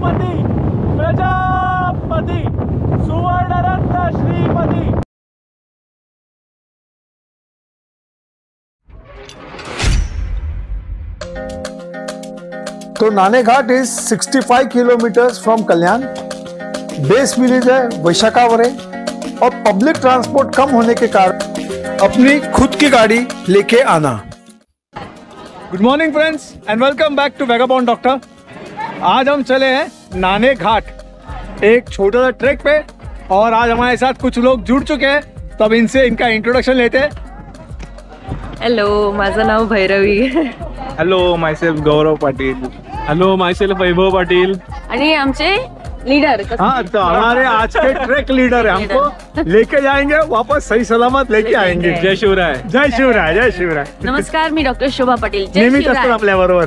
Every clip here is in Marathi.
प्रजापती प्रजापती सुवर्णरत्न श्रीपती। तो Nane Ghat is 65 kilometres from Kalyan. Base village है वैशाखावरे और पब्लिक ट्रांसपोर्ट कम होने के कारण अपनी खुद की गाड़ी लेके आना। Good morning friends and welcome back to vagabond doctor. आज हम चले हैं नाणे घाट, एक छोटा सा ट्रैक पे, और आज हमारे साथ कुछ लोग जुड़ चुके हैं, तब इनसे इनका इंट्रोडक्शन लेते हैं। हॅलो, माझं नाव भैरवी। हॅलो, मायसेल्फ गौरव पाटील। हॅलो, मायसेल्फ वैभव पाटील। आणि आमचे लीडर। हाँ, तो हमारे आज के ट्रैक लीडर है, हमको लेके जाएंगे वापस सही सलामत लेके आएंगे। जय शिवराय। जय शिवराय, जय शिवराय। नमस्कार, मी डॉक्टर शोभा पाटील। जय नेहमीच शिवराय। असतात आपल्या बरोबर।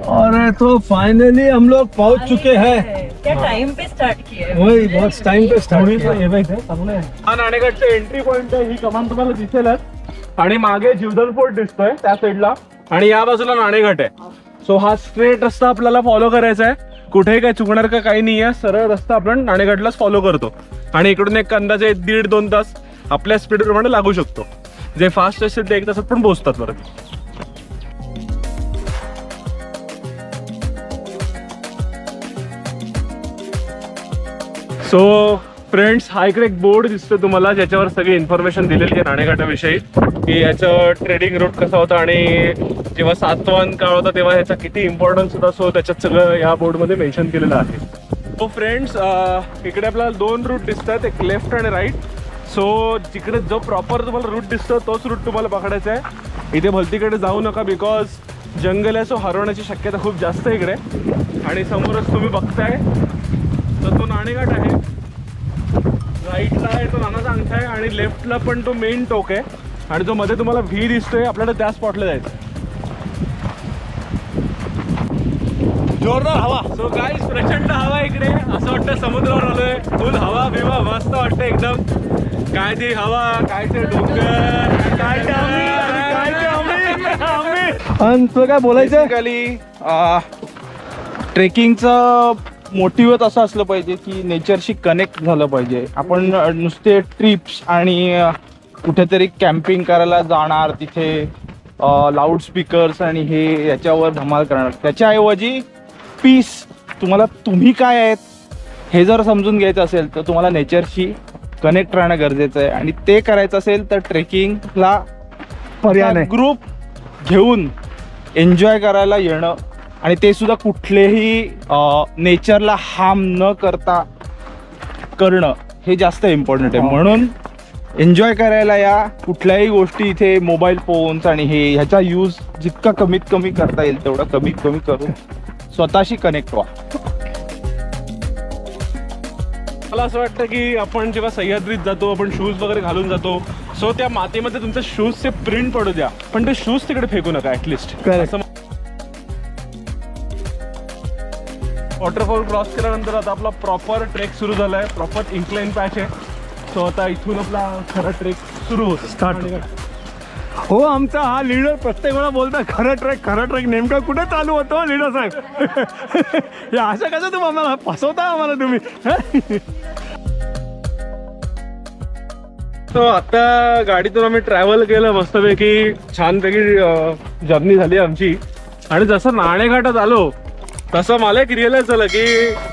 और तो फाइनली हम लोग पहुंच चुके हैं। क्या टाइम पे स्टार्ट किया? वही बहुत टाइम पे स्टार्ट किया। हा नाणेघाटचा एंट्री पॉइंट आहे, ही कमान तुम्हाला दिसेलच, आणि मागे जीवधन फोर्ट दिसतोय त्या साईडला, आणि या बाजूला नाणेघाट आहे। सो हा स्ट्रेट रस्ता आपल्याला फॉलो करायचा आहे, कुठेही काही चुकणार का काही नाही आहे, सरळ रस्ता आपण नाणेघाटलाच फॉलो करतो, आणि इकडून एक अंदाजे 1.5-2 तास आपल्या स्पीड प्रमाणे लागू शकतो। जे फास्ट असेल ते 1 तासात पण पोहोचतात परत। सो फ्रेंड्स, हा इकडे एक बोर्ड दिसतो तुम्हाला, ज्याच्यावर सगळी इन्फॉर्मेशन दिलेली आहे नाणेघाटाविषयी, की याचं ट्रेडिंग रूट कसा होता आणि जेव्हा सातवाहन काळ होता तेव्हा ह्याचा किती इम्पॉर्टन्स होता। सो त्याच्यात सगळं या बोर्डमध्ये मेन्शन केलेलं आहे। सो फ्रेंड्स, इकडे आपल्याला 2 रूट दिसतात, एक लेफ्ट आणि राईट। सो जिकडे जो प्रॉपर तुम्हाला रूट दिसतो तोच रूट तुम्हाला पकडायचा आहे। इथे भलतीकडे जाऊ नका, बिकॉज जंगल आहे, सो हरवण्याची शक्यता खूप जास्त आहे इकडे। आणि समोरच तुम्ही बघताय तर तो नाणेघाट आहे, राईटला आहे तो नानाचा अंगठा आहे, आणि लेफ्टला पण तो मेन टोक आहे, आणि जो मध्ये तुम्हाला व्ही दिसतोय आपल्याला त्या स्पॉटला जायचं। जोरदार हवा। सो गाईस, प्रचंड हवा इकडे, असं वाटतं समुद्रावर आलोय, फुल हवा बिवा मस्त वाटतं एकदम। काय ती हवा, काय ते डोंगर, काय ते आम्ही, आणि तुला काय बोलायचं? बेसिकली ट्रेकिंगचं मोटिव्हच असं असलं पाहिजे की नेचरशी कनेक्ट झालं पाहिजे। आपण नुसते ट्रिप्स आणि कुठेतरी कॅम्पिंग करायला जाणार, तिथे लाऊड स्पीकर्स आणि हे याच्यावर धमाल करणार, त्याच्याऐवजी पीस, तुम्ही काय आहेत हे जर समजून घ्यायचं असेल तर तुम्हाला नेचरशी कनेक्ट राहणं गरजेचं आहे, आणि ते करायचं असेल तर ट्रेकिंगला पर्याय ग्रुप घेऊन एन्जॉय करायला येणं, आणि ते सुद्धा कुठलेही नेचरला हार्म न करता करणं, हे जास्त इम्पॉर्टंट आहे। म्हणून एन्जॉय करायला या, कुठल्याही गोष्टी इथे मोबाईल फोन्स आणि हे ह्याचा यूज जितका कमीत कमी करता येईल तेवढा कमीत कमी करून स्वतःशी कनेक्ट व्हा। मला असं वाटतं की आपण जेव्हा सह्याद्रीत जातो, आपण शूज वगैरे घालून जातो, सो त्या मातीमध्ये तुमच्या शूजचे प्रिंट पडू द्या, पण ते शूज तिकडे फेकू नका ॲटलिस्ट। वॉटरफॉल क्रॉस केल्यानंतर आता आपला प्रॉपर ट्रेक सुरू झाला आहे, प्रॉपर इन्क्लाइन पॅच आहे। सो आता इथून आपला खरा ट्रेक सुरू होतो, स्टार्ट। हो, आमचा हा लीडर प्रत्येक वेळा बोलता खरं ट्रेक नेमका कुठे चालू होतो लीडर साहेब? हे अशा कसं तुम्ही आम्हाला फसवता आम्हाला तुम्ही? तो आता गाडीतून आम्ही ट्रॅव्हल केलं मस्तपैकी, छानपैकी जर्नी झाली आमची, आणि जसं नाणेघाटात आलो तसं मला एक रिअलाइज झालं की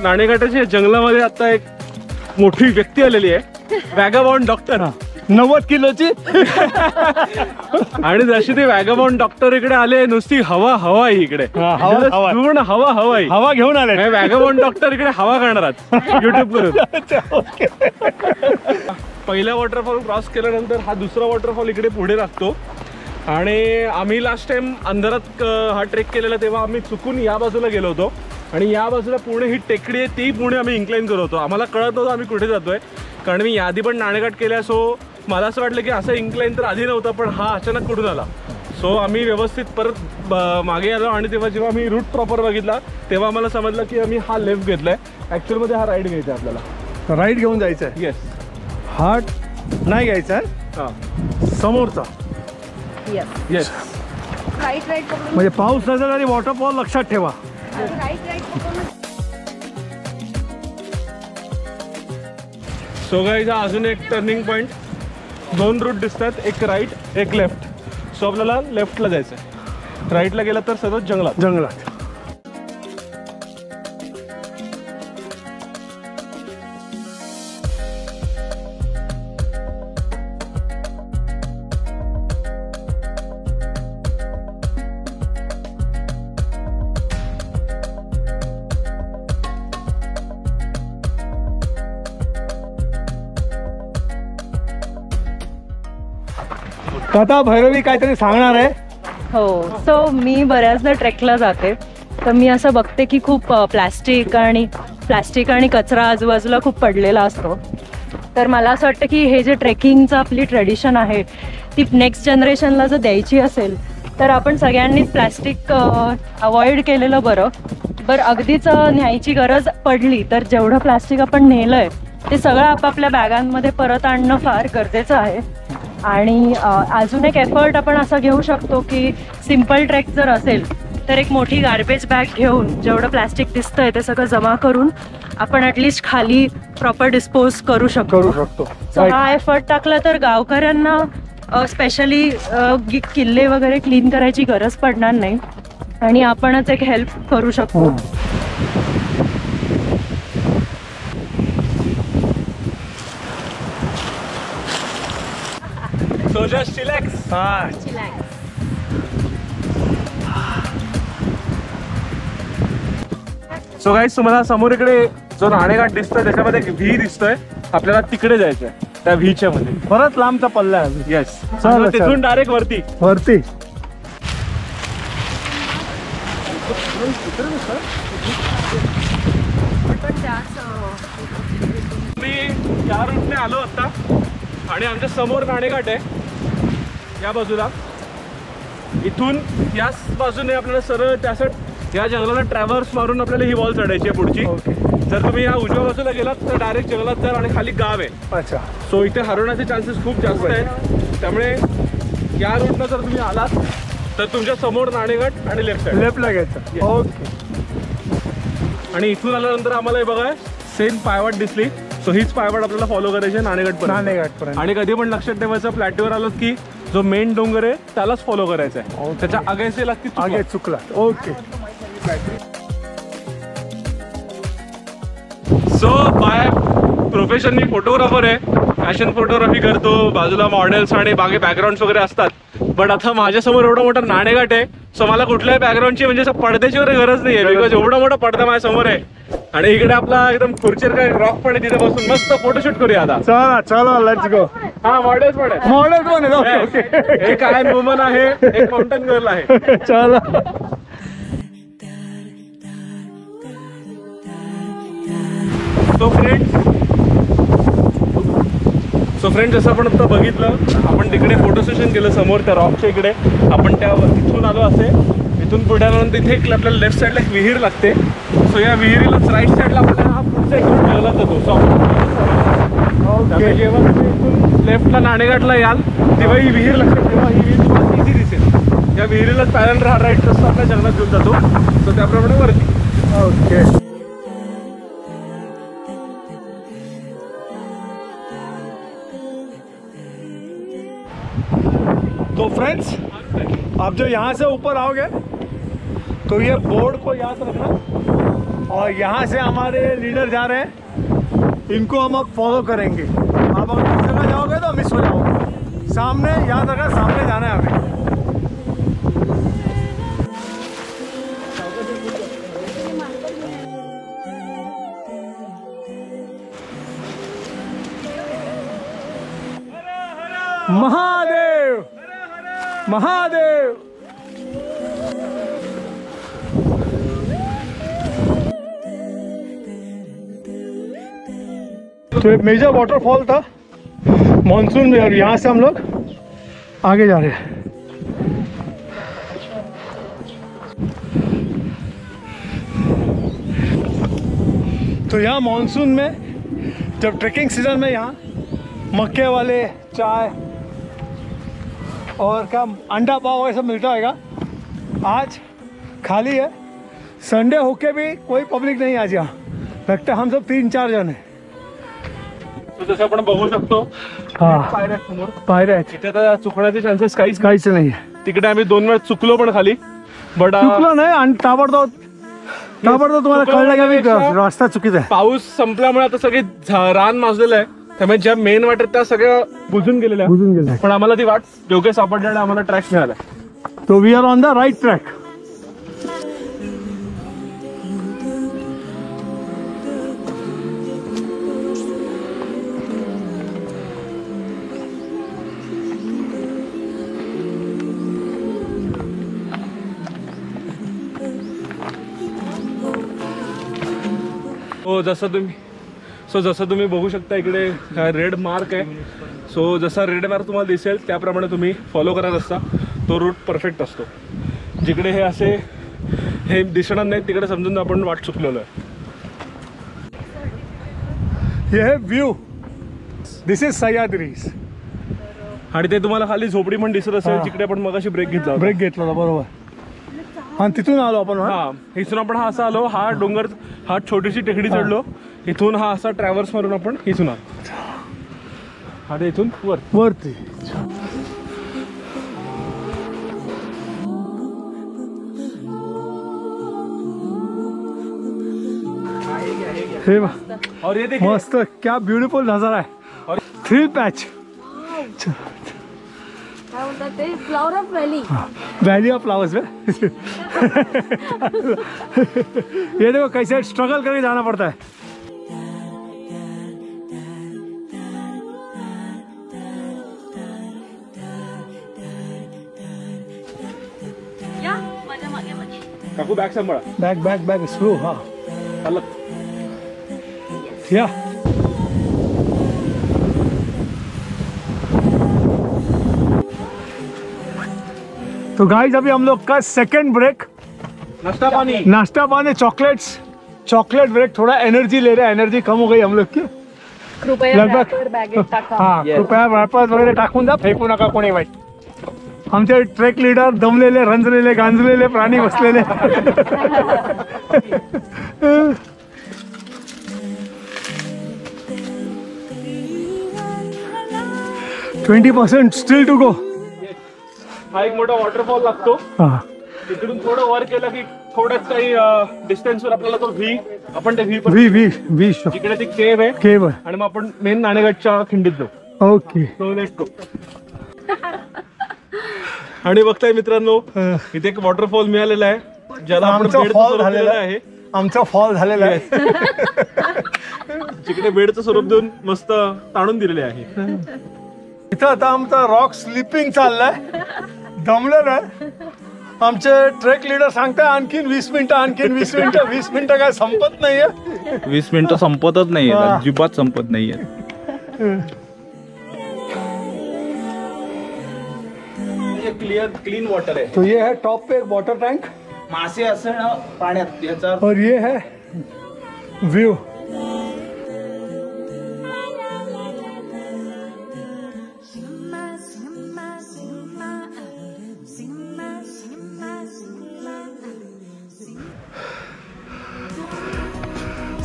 नाणेघाटाच्या जंगलामध्ये आता एक मोठी व्यक्ती आलेली आहे, वॅगाबॉन्ड डॉक्टर, 90 किलोची। आणि जशी ते वॅगाबॉन्ड डॉक्टर इकडे आले, नुसती हवा आहे इकडे, पूर्ण हवा घेऊन आले। वॅगाबॉन्ड डॉक्टर इकडे हवा करणार युट्यूब करून। पहिला वॉटरफॉल क्रॉस केल्यानंतर हा दुसरा वॉटरफॉल इकडे पुढे लागतो, आणि आम्ही लास्ट टाइम अंधारात हा ट्रेक केलेला तेव्हा आम्ही चुकून या बाजूला गेलो होतो, आणि या बाजूला पुणे ही टेकडी आहे, ती पुणे आम्ही इन्क्लाइन करत होतो। आम्हाला कळत नव्हतं आम्ही कुठे जातोय, कारण मी यादी पण नाणेघाट केल्या, सो मला असं वाटलं की असं इन्क्लाइन तर आधी नव्हतं, पण हा अचानक कुठून आला। सो आम्ही व्यवस्थित परत मागे आलो आणि तेव्हा जेव्हा आम्ही रूट प्रॉपर बघितला तेव्हा आम्हाला समजलं की आम्ही हा लेफ्ट घेतलाय. ॲक्च्युअलमध्ये हा राईट घ्यायचा आहे आपल्याला. राईट घेऊन जायचं आहे. येस. हा नाही घ्यायचा आहे, हां समोरचा. यस. येस. राईट राईट पकडून म्हणजे पाऊस नसेल आणि वॉटरफॉल लक्षात ठेवा. राईट राईट पकडून. सो गाईज हा अजून एक टर्निंग पॉईंट. 2 रूट दिसतात, एक राईट एक लेफ्ट. सो आपल्याला लेफ्टला जायचं आहे. राईटला गेला तर सतत जंगलात. जंगलात. आता भैरवी काहीतरी सांगणार आहे. हो. सो मी बऱ्याचदा ट्रेकला जाते तर मी असं बघते की खूप प्लॅस्टिक आणि कचरा आजूबाजूला खूप पडलेला असतो. तर मला असं वाटतं की हे जे ट्रेकिंगचं आपली ट्रेडिशन आहे ती नेक्स्ट जनरेशनला जर द्यायची असेल तर आपण सगळ्यांनीच प्लॅस्टिक अवॉइड केलेलं बरं. अगदीच न्यायची गरज पडली तर जेवढं प्लॅस्टिक आपण नेलं आहे ते सगळं आपापल्या बॅगांमध्ये परत आणणं फार गरजेचं आहे. आणि अजून एक एफर्ट आपण असा घेऊ शकतो की सिम्पल ट्रेक जर असेल तर एक मोठी गार्बेज बॅग घेऊन जेवढं प्लॅस्टिक दिसतंय ते सगळं जमा करून आपण ॲटलिस्ट खाली प्रॉपर डिस्पोज करू शकतो. सो हा एफर्ट टाकला तर गावकऱ्यांना स्पेशली किल्ले वगैरे क्लीन करायची गरज पडणार नाही आणि आपणच एक हेल्प करू शकतो. So just chillax. So guys तुम्हाला समोर इकडे जो राणेघाट दिसतोय त्याच्यामध्ये एक व्ही दिसतोय. आपल्याला तिकडे जायचंय त्या व्हीच्या मध्ये. परत लांबचा पल्ला आहे. येस. चला, तिथून डायरेक्ट वरती. मी या रूटने आलो आता आणि आमच्या समोर राणेघाट आहे या बाजूला. इथून याच बाजूने आपल्याला सरळ त्यासाठी या जंगलाला ट्रॅव्हर्स मारून आपल्याला ही वॉल चढायची आहे पुढची. जर तुम्ही या उजव्या बाजूला गेलात तर डायरेक्ट जंगलात जाल आणि खाली गाव आहे. अच्छा. सो इथे हरवण्याचे चान्सेस खूप जास्त आहेत. त्यामुळे या रूटनं जर तुम्ही आलात तर तुमच्या समोर राणेघाट आणि लेफ्टला घ्यायचं. ओके. आणि इथून आल्यानंतर आम्हाला हे बघा सेम पायवाट दिसली. सो हीच पायवाट आपल्याला फॉलो करायची आहे नाणेघाटपर्यंत. आणि कधी पण लक्षात ठेवायचं प्लॅटूवर आलो की जो मेन डोंगर आहे त्यालाच फॉलो करायचा आहे. त्याच्या आगायचे लागतील आगे चुकला. Okay. So by profession me photographer आहे. फॅशन फोटोग्राफी करतो. बाजूला मॉडेल्स आणि बागे बॅकग्राऊंड्स वगैरे असतात. बट आता माझ्यासमोर एवढा मोठा नाणेघाट आहे. सो मला कुठल्याही बॅकग्राऊंडची म्हणजे पडद्याची वगैरे गरज नाही आहे. बिकॉज एवढा मोठा पडदा माझ्यासमोर आहे. आणि इकडे आपला एकदम खुर्चीवर काय रॉक पण आहे. तिथे बसून मस्त फोटोशूट करूया आता. चला लेट्स गो. हा मॉडेल्स पण आहे. मॉडेल पण आहे. ओके. एक आयन वुमन आहे, एक माउंटेन गर्ल आहे. चला. सो फ्रेंड्स जसं आपण आता बघितलं आपण तिकडे फोटो सेशन केलं समोर त्या रॉकच्या इकडे. आपण त्या तिथून आलो असे. इथून पुढे आल्यानंतर तिथे एक आपल्याला लेफ्ट साईडला एक विहीर लागते. सो या विहिरीलाच राईट साईडला आपल्याला हा पुढचा एक रूट जंगलात जातो. सो आपण जेव्हा तुम्ही इथून लेफ्टला नाणेघाटला याल तेव्हा ही विहीर लक्षात ठेवा. ही विहीर तुम्हाला इझी दिसेल. या विहिरीलाच पॅरल राईट रस्ता आपल्या जंगलात घेऊन जातो. सो त्याप्रमाणे वरती. ओके. तो फ्रेंड्स आप जो यहाँ से ऊपर आओगे तो ये बोर्ड को याद रखना. और यहाँ से हमारे लीडर जा रहे हैं. इनको हम अब फॉलो करेंगे. आप अगर इस जगह जाओगे तो मिस हो जाओगे. सामने याद रखना, सामने जाना है हमें. महादेव महादेव. तो एक मेजर वाटरफॉल था मानसून में और यहाँ से हम लोग आगे जा रहे हैं. तो यहाँ मानसून में जब ट्रेकिंग सीजन में यहाँ मक्के वाले चाय और क्या अंडा पाव ये सब मिलता होगा। आज खाली है, संडे होके भी कोई पब्लिक नहीं आज यहाँ, लगता है हम सब 3-4 जण आहे। जसं आपण बघू शकतो हा पायऱ्या आहेत समोर, पायऱ्या आहेत, इथे आता चुकण्याचे चान्सेस काहीच नाही आहे। तिकडे आम्ही 2 वेळा चुकलो पण खाली, बट चुकलो नाही आणि ताबडतोब तुम्हाला कळलं का मी रस्ता चुकीचा आहे। पाऊस संपल्यामुळे आता सगळे रान माजलेलं आहे, त्यामुळे ज्या मेन वाटेत त्या सगळ्या बुजून गेलेल्या आहेत. बुजून गेलाय, पण आम्हाला ती वाट योग्य सापडल्याने आम्हाला ट्रॅक मिळाला. तो we are on the right track. जसं तुम्ही बघू शकता इकडे रेड मार्क आहे. सो जसा रेड मार्क तुम्हाला दिसेल त्याप्रमाणे तुम्ही फॉलो करत असता तो रूट परफेक्ट असतो. जिकडे हे दिसणार नाही तिकडे समजून आपण वाट चुकलेलो आहे. ये है व्यू, दिस इज सह्याद्रीज. आणि ते तुम्हाला खाली झोपडी पण दिसत असेल जिकडे आपण मगाशी ब्रेक घेतला होता. ब्रेक घेतला होता बरोबर. आणि तिथून आलो आपण. हा इथून आपण हा असा आलो, हा डोंगर, हा छोटीशी टेकडी चढलो, इथून हा असा ट्रॅव्हल्स मारून आपण इथून आलो आणि इथून वरती. हे और ये देखिए मस्त, क्या ब्युटिफुल नजारा है. थ्रिल पैच, काय बोलतात ते, flower of valley. Valley of flowers में. ये देखो कैसे स्ट्रगल करके जाना पड़ता है. काकू बॅग सांभाळा. Back back back slow. हाँ अलग या. तो गाइस अभी हम लोग का सेकंड ब्रेक. नाश्ता पानी चॉकलेट्स, चॉकलेट ब्रेक. थोड़ा एनर्जी ले रहे हैं, एनर्जी कम हो गई हम लोग की. कृपया लगभग. wrapper बॅगेत टाका. हाँ कृपया रॅपर्स वगैरे टाकून द्या, फेकू नका कोणी वाईट. आमचे ट्रेक लीडर दमलेले, रंजलेले, गांजलेले प्राणी बसलेले. 20% स्टिल टू गो. हा एक मोठा वॉटरफॉल लागतो. हाँ तिकडून थोडं वर केलं की थोड्याच काही डिस्टन्सवर आपल्याला तो व्ही, आपण ते V V V V show जिकडे ती केव आहे केव. आणि मग आपण मेन नाणेगडच्या खिंडीत जाऊ. ओके. So let's go. आणि बघताय मित्रांनो इथे एक वॉटरफॉल मिळालेला आहे ज्याला आपण आमचा बेडचं fall स्वरूप झालेला दिलेलं आहे. आमचा फॉल झालेला आहे. जिकडे बेडचं स्वरूप देऊन मस्त ताणून दिलेले आहे. इथं आता आमचा रॉक स्लिपिंग चाललाय, दमलेलं आहे. आमचे ट्रेक लीडर सांगताय आणखीन 20 मिनिटं, आणखीन 20 मिनिटं. 20 मिनिटं काय संपत नाहीये. 20 मिनिटं संपतच नाहीये, अजिबात संपत नाहीये. क्लीन वॉटर आहे. तो ये है टॉप पे एक वाटर टैंक मासे असं ना पाण्यात याचा और ये है view.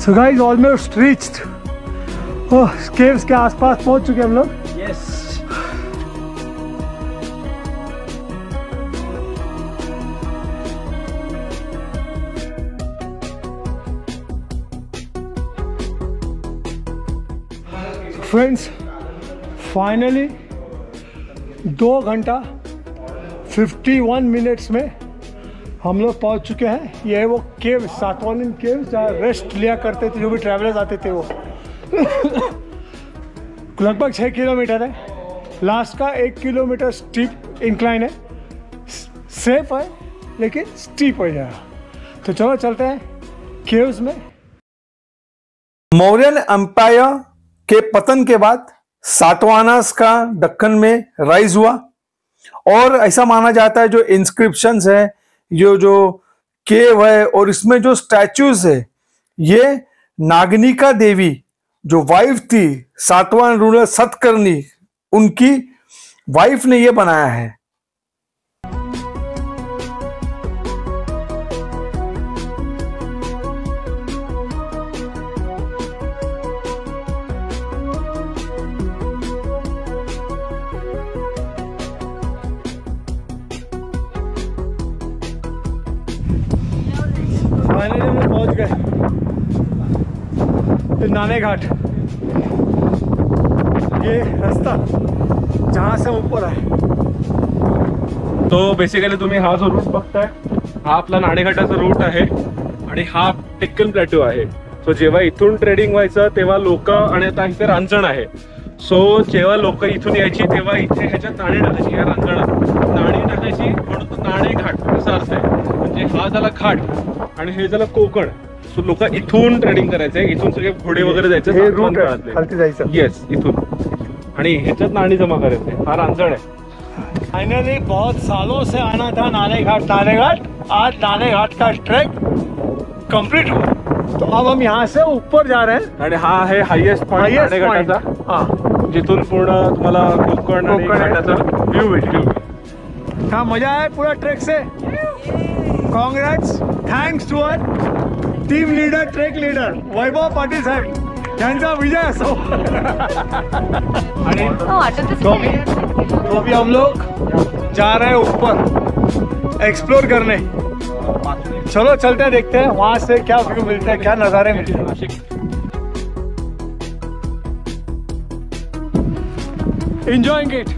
So guys almost reached. Caves के आसपास पहुंच चुके हम लोग. येस. फ्रेंड्स फाइनली 2 घंटा 51 मिनट्स में हम लोग पहुंच चुके हैं. ये है वो केव, सातवानिन केव, जहाँ रेस्ट लिया करते थे जो भी ट्रैवलर्स आते थे. वो लगभग 6 किलोमीटर है. लास्ट का 1 किलोमीटर स्टीप इंक्लाइन है. सेफ है लेकिन स्टीप हो जाएगा. तो चलो चलते हैं केव्स में. मौर्यन एम्पायर के पतन के बाद सातवाहनास का दक्कन में राइज हुआ और ऐसा माना जाता है जो इंस्क्रिप्शंस है, जो केव है और इसमें जो स्टैच्यूज है, ये नागनिका देवी जो वाइफ थी सातवां रूलर सतकर्णी, उनकी वाइफ ने ये बनाया है। फाइनली हम लोग पहुंच गए नाने घाट। ये रास्ता जहाँ से ऊपर आहे। तो बेसिकली तुम्ही हा जो रूट बघताय हा आपला नाणेघाटाचा रूट आहे आणि हा टेक्कन प्लॅट्यू आहे। सो जेव्हा इथून ट्रेडिंग व्हायचं तेव्हा लोक, आणि आता इथे रांजण आहे, सो जेव्हा लोक इथून यायची तेव्हा इथे ह्याच्यात नाणी टाकायची, या रांजणात नाणी टाकायची, म्हणून तो नाणेघाट असा अर्थ आहे। म्हणजे हा झाला घाट आणि हे झालं कोकण। सो लोक इथून ट्रेडिंग करायचे, इथून सगळे घोडे वगैरे जायचे हे रूट खालती जायचं। येस, इथून, आणि ह्याच्यात नाणी जमा करायचे। हा रांजण आहे। फाइनली बहुत सालों से आना था नाने घाट। आज नाने घाट का ट्रैक कंप्लीट हुआ। तो अब हम यहाँ से ऊपर जा रहे हैं आणि हा आहे हायेस्ट पॉइंट नाणेघाटाचा, हाँ, जिथून पूर्ण तुम्हाला कोकण आणि घाटाचा व्ह्यू भेटेल। क्या मजा है पूरा ट्रैक से। Congrats, thanks to our team leader, track leader Vaibhav Patil साहेब, यांचा विजय असो। आणि तो भी हम लोग जा रहे हैं ऊपर एक्सप्लोर करने। चलो चलते हैं, देखते हैं वहां से क्या व्यू मिलता है, क्या नज़ारे मिलते हैं। Enjoying it.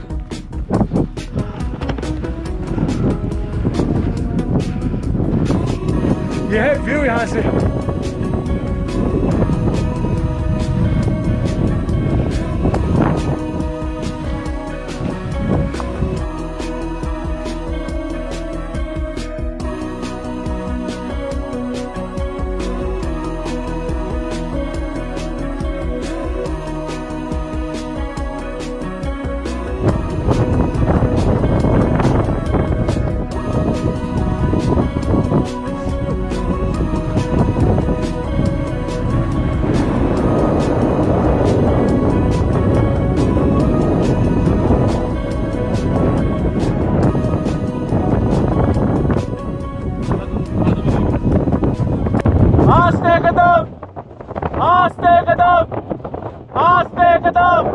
यह है व्यू यहाँ से। आस्ते कदम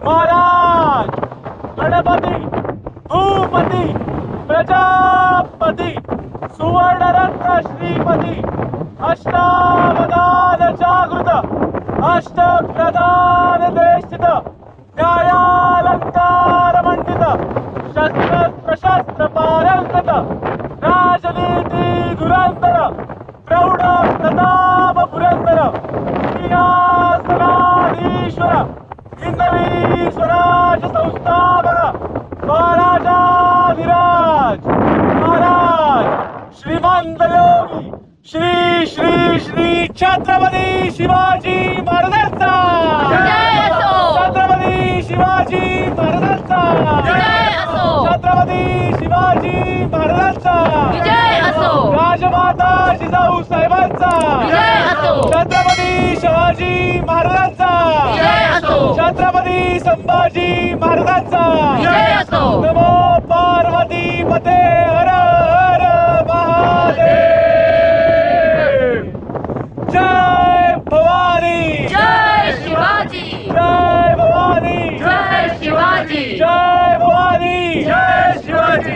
महाराज गणपति भूपति प्रजापति सुवर्ण रत्न श्रीपति अष्टावधान जागृत अष्ट प्रधान देशित न्यायालंकार मंडित शस्त्र प्रशस्त्र पारंगत राजनीति धुरंधर प्रौढ प्रताप पुरंदर सिंहासनाधीश्वर हिंदवी स्वराज संस्थापक महाराजाधिराज महाराज श्रीमंत योगी श्री श्री श्री छत्रपती शिवाजी महाराजांचा छत्रपती शिवाजी महाराजांचा छत्रपती शिवाजी महाराजांचा राजमाता जिजाऊ साहेबांचा छत्रपती शिवाजी महाराजांचा छत्रपती संभाजी महाराजांचा नमो पार्वती पते हर हर महादेव जय भवानी जय शिवाजी जय भवानी जय शिवाजी जय भवानी जय शिवाजी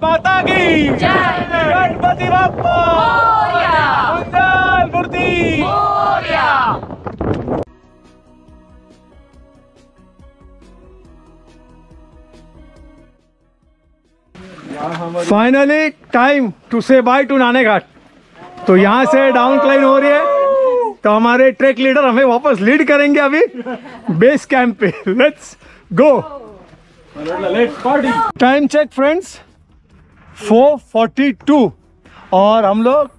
माता की जय Ganpati Bappa Morya Mangal Murti Morya. Finally time to say bye to Nane Ghat. तो यहाँ से डाउन क्लाइम हो रही है, तो हमारे ट्रैक लीडर हमें वापस लीड करेंगे अभी बेस कैंप पे। Let's go. Time check friends 4:42 और हम लोग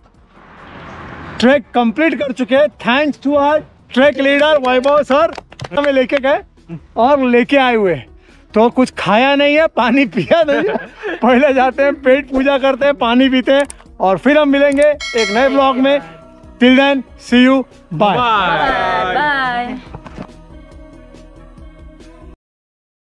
ट्रैक कंप्लीट कर चुके हैं thanks to our track leader Vaibhav sir. हमें लेके गए और लेके आए हुए, तो कुछ खाया नहीं है, पानी पिया नहीं है। पहले जाते हैं पेट पूजा करते हैं, पानी पीते हैं और फिर हम मिलेंगे एक नए ब्लॉग में। Till then see you bye. Bye. Bye.